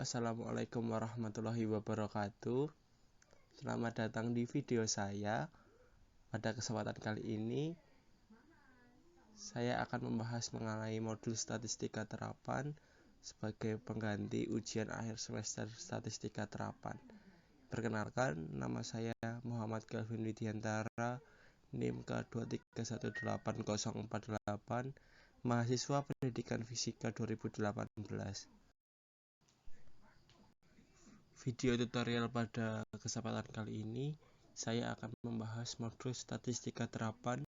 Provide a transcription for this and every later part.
Assalamualaikum warahmatullahi wabarakatuh. Selamat datang di video saya. Pada kesempatan kali ini saya akan membahas mengenai modul statistika terapan sebagai pengganti ujian akhir semester statistika terapan. Perkenalkan, nama saya Muhammad Kelvin Widiantara, NIM K2318048, mahasiswa Pendidikan Fisika 2018. Video tutorial pada kesempatan kali ini saya akan membahas modul statistika terapan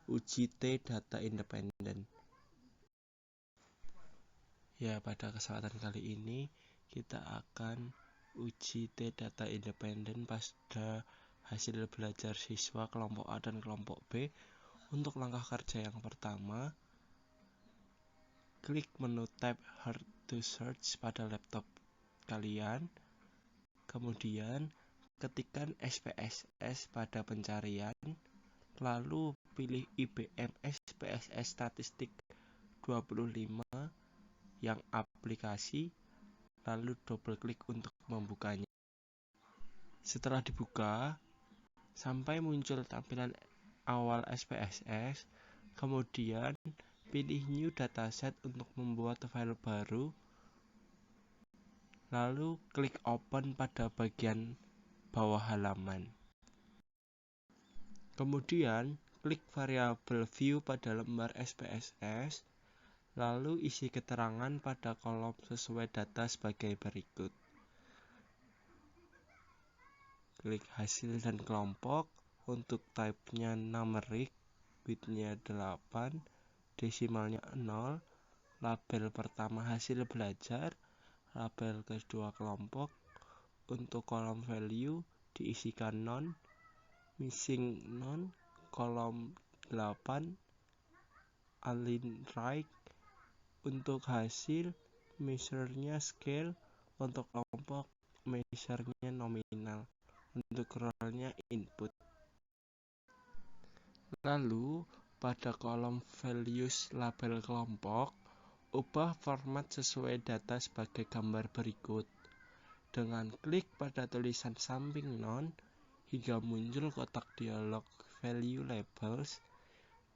uji T data independen. Ya, pada kesempatan kali ini kita akan uji T data independen pada hasil belajar siswa kelompok A dan kelompok B. Untuk langkah kerja yang pertama, klik menu tab Hard to Search pada laptop kalian. Kemudian ketikkan SPSS pada pencarian, lalu pilih IBM SPSS Statistik 25 yang aplikasi, lalu double klik untuk membukanya. Setelah dibuka, sampai muncul tampilan awal SPSS, kemudian pilih New Dataset untuk membuat file baru, lalu klik Open pada bagian bawah halaman. Kemudian klik variabel View pada lembar SPSS, lalu isi keterangan pada kolom sesuai data sebagai berikut. Klik hasil dan kelompok, untuk type-nya numeric, bitnya 8, desimalnya 0, label pertama hasil belajar, label kedua kelompok, untuk kolom value diisikan none, missing none, kolom 8, align right, untuk hasil measure-nya scale, untuk kelompok measure-nya nominal, untuk role-nya input. Lalu pada kolom values label kelompok, ubah format sesuai data sebagai gambar berikut. Dengan klik pada tulisan samping none hingga muncul kotak dialog value labels,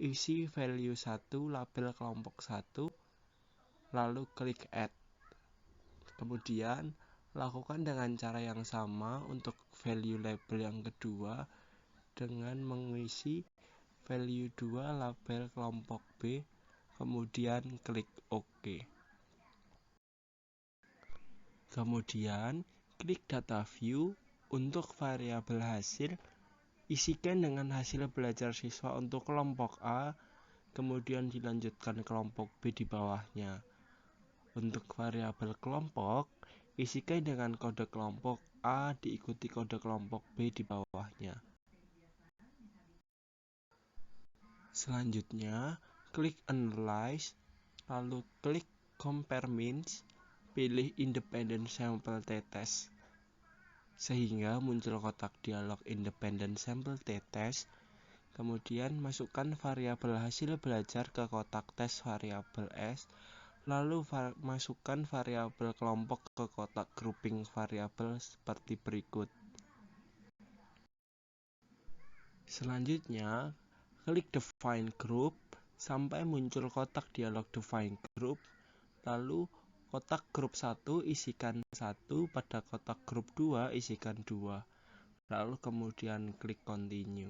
isi value 1 label kelompok 1, lalu klik add. Kemudian lakukan dengan cara yang sama untuk value label yang kedua dengan mengisi value 2 label kelompok B, kemudian klik OK. Kemudian klik data view, untuk variabel hasil isikan dengan hasil belajar siswa untuk kelompok A, kemudian dilanjutkan kelompok B di bawahnya. Untuk variabel kelompok, isikan dengan kode kelompok A diikuti kode kelompok B di bawahnya. Selanjutnya, klik Analyze, lalu klik Compare Means, pilih Independent Sample T-Test, sehingga muncul kotak dialog Independent Sample T-Test. Kemudian masukkan variabel hasil belajar ke kotak tes variabel S, lalu masukkan variabel kelompok ke kotak grouping variabel seperti berikut. Selanjutnya, klik Define Group sampai muncul kotak dialog Define Group, lalu kotak grup 1 isikan 1, pada kotak grup 2 isikan 2, lalu kemudian klik Continue.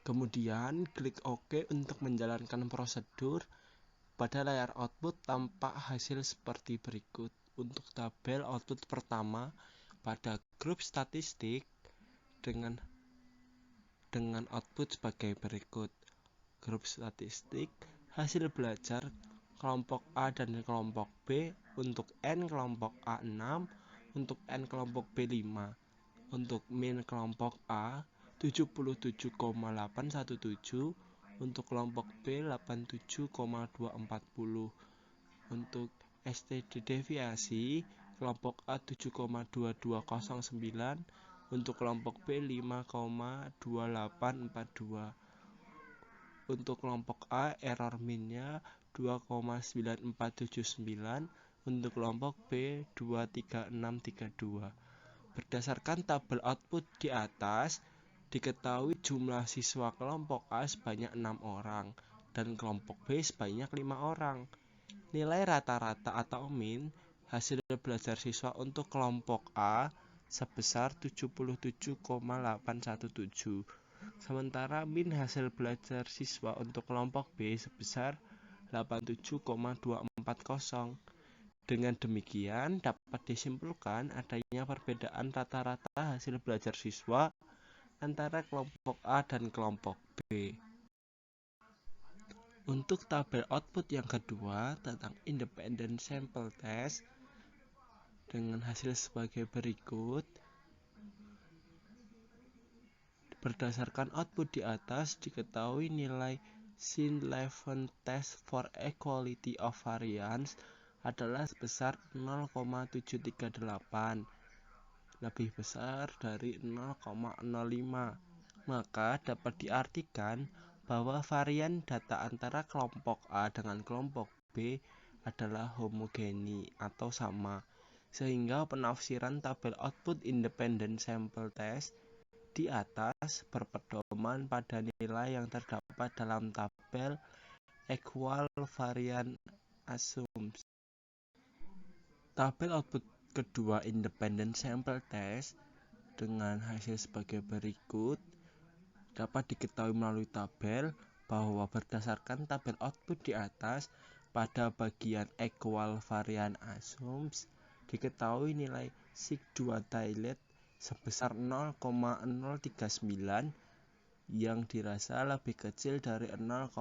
Kemudian klik OK untuk menjalankan prosedur. Pada layar output tampak hasil seperti berikut. Untuk tabel output pertama pada grup statistik dengan output sebagai berikut. Grup statistik hasil belajar kelompok A dan kelompok B, untuk N kelompok A 6, untuk N kelompok B 5, untuk min kelompok A 77,817, untuk kelompok B 87,240, untuk STD deviasi kelompok A 7,2209, untuk kelompok B 5,2842, untuk kelompok A error minnya 2,9479, untuk kelompok B 23632. Berdasarkan tabel output di atas, diketahui jumlah siswa kelompok A sebanyak 6 orang dan kelompok B sebanyak 5 orang. Nilai rata-rata atau min hasil belajar siswa untuk kelompok A sebesar 77,817. Sementara min hasil belajar siswa untuk kelompok B sebesar 87,240. Dengan demikian dapat disimpulkan adanya perbedaan rata-rata hasil belajar siswa antara kelompok A dan kelompok B. Untuk tabel output yang kedua tentang independent sample test dengan hasil sebagai berikut. Berdasarkan output di atas, diketahui nilai SIN11 test for equality of variance adalah sebesar 0,738, lebih besar dari 0,05. Maka dapat diartikan bahwa varian data antara kelompok A dengan kelompok B adalah homogeni atau sama, sehingga penafsiran tabel output independent sample test di atas berpedoman pada nilai yang terdapat dalam tabel equal variance assumption. Tabel output kedua independent sample test dengan hasil sebagai berikut. Dapat diketahui melalui tabel bahwa berdasarkan tabel output di atas, pada bagian equal variance assumption diketahui nilai sig2 tilde sebesar 0,039 yang dirasa lebih kecil dari 0,05,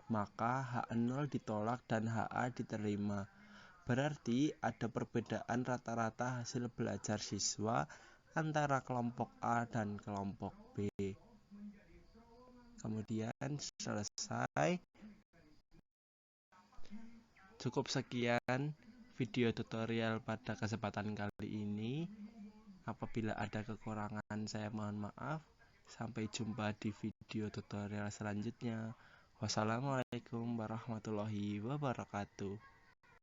maka H0 ditolak dan HA diterima. Berarti ada perbedaan rata-rata hasil belajar siswa antara kelompok A dan kelompok B. Kemudian selesai. Cukup sekian video tutorial pada kesempatan kali ini. Apabila ada kekurangan, saya mohon maaf. Sampai jumpa di video tutorial selanjutnya. Wassalamualaikum warahmatullahi wabarakatuh.